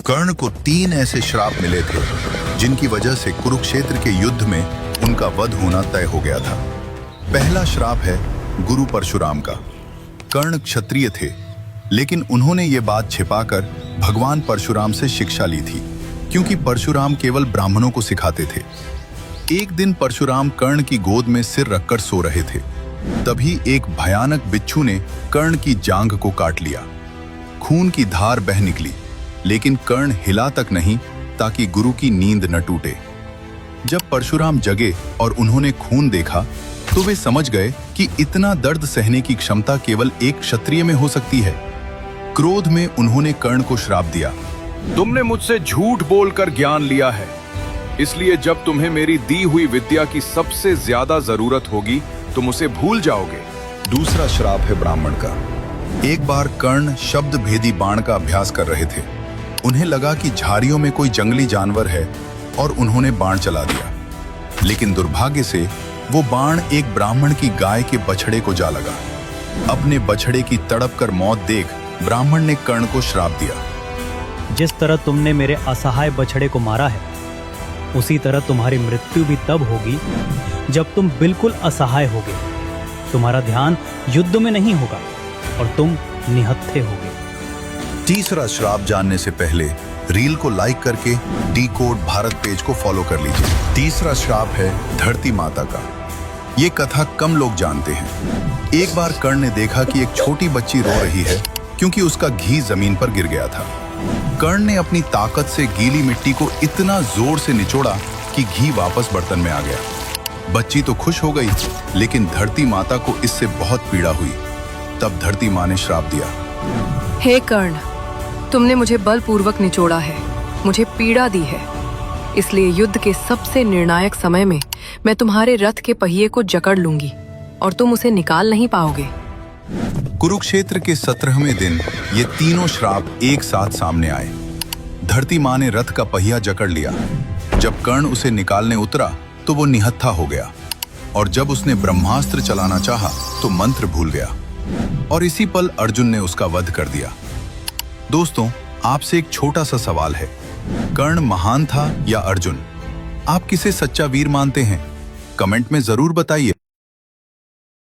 कर्ण को 3 ऐसे श्राप मिले थे जिनकी वजह से कुरुक्षेत्र के युद्ध में उनका वध होना तय हो गया था। पहला श्राप है गुरु परशुराम का। कर्ण क्षत्रिय थे, लेकिन उन्होंने ये बात छिपाकर भगवान परशुराम से शिक्षा ली थी, क्योंकि परशुराम केवल ब्राह्मणों को सिखाते थे। एक दिन परशुराम कर्ण की गोद में सिर रखकर सो रहे थे, तभी एक भयानक बिच्छू ने कर्ण की जांघ को काट लिया। खून की धार बह निकली, लेकिन कर्ण हिला तक नहीं ताकि गुरु की नींद न टूटे। जब परशुराम जगे और उन्होंने खून देखा तो वे समझ गए कि इतना दर्द सहने की क्षमता केवल एक क्षत्रिय में हो सकती है। क्रोध में उन्होंने कर्ण को श्राप दिया। तुमने मुझसे झूठ बोलकर ज्ञान लिया है, इसलिए जब तुम्हें मेरी दी हुई विद्या की सबसे ज्यादा जरूरत होगी तुम उसे भूल जाओगे। दूसरा श्राप है ब्राह्मण का। एक बार कर्ण शब्द भेदी बाण का अभ्यास कर रहे थे। उन्हें लगा कि झाड़ियों में कोई जंगली जानवर है और उन्होंने बाण चला दिया, लेकिन दुर्भाग्य से वो बाण एक ब्राह्मण की गाय के बछड़े को जा लगा। अपने बछड़े की तड़प कर मौत देख ब्राह्मण ने कर्ण को श्राप दिया। जिस तरह तुमने मेरे असहाय बछड़े को मारा है, उसी तरह तुम्हारी मृत्यु भी तब होगी जब तुम बिल्कुल असहाय होगे। तुम्हारा ध्यान युद्ध में नहीं होगा और तुम निहत्थे होगे। तीसरा श्राप जानने से पहले रील को लाइक करके डिकोड भारत पेज को फॉलो कर लीजिए। तीसरा श्राप है धरती माता का। ये कथा कम लोग जानते हैं। एक बार कर्ण ने देखा कि एक छोटी बच्ची रो रही है क्योंकि उसका घी जमीन पर गिर गया था। कर्ण ने अपनी ताकत से गीली मिट्टी को इतना जोर से निचोड़ा कि घी वापस बर्तन में आ गया। बच्ची तो खुश हो गई, लेकिन धरती माता को इससे बहुत पीड़ा हुई। तब धरती माँ ने श्राप दिया। हे कर्ण, तुमने मुझे बलपूर्वक निचोड़ा है, मुझे पीड़ा दी है, इसलिए युद्ध के सबसे निर्णायक समय में मैं तुम्हारे रथ के पहिए को जकड़ लूंगी और तुम उसे निकाल नहीं पाओगे। कुरुक्षेत्र के 17वें दिन ये तीनों श्राप एक साथ सामने आए। धरती माँ ने रथ का पहिया जकड़ लिया। जब कर्ण उसे निकालने उतरा तो वो निहत्था हो गया, और जब उसने ब्रह्मास्त्र चलाना चाहा तो मंत्र भूल गया, और इसी पल अर्जुन ने उसका वध कर दिया। दोस्तों, आपसे एक छोटा सा सवाल है, कर्ण महान था या अर्जुन? आप किसे सच्चा वीर मानते हैं? कमेंट में जरूर बताइए।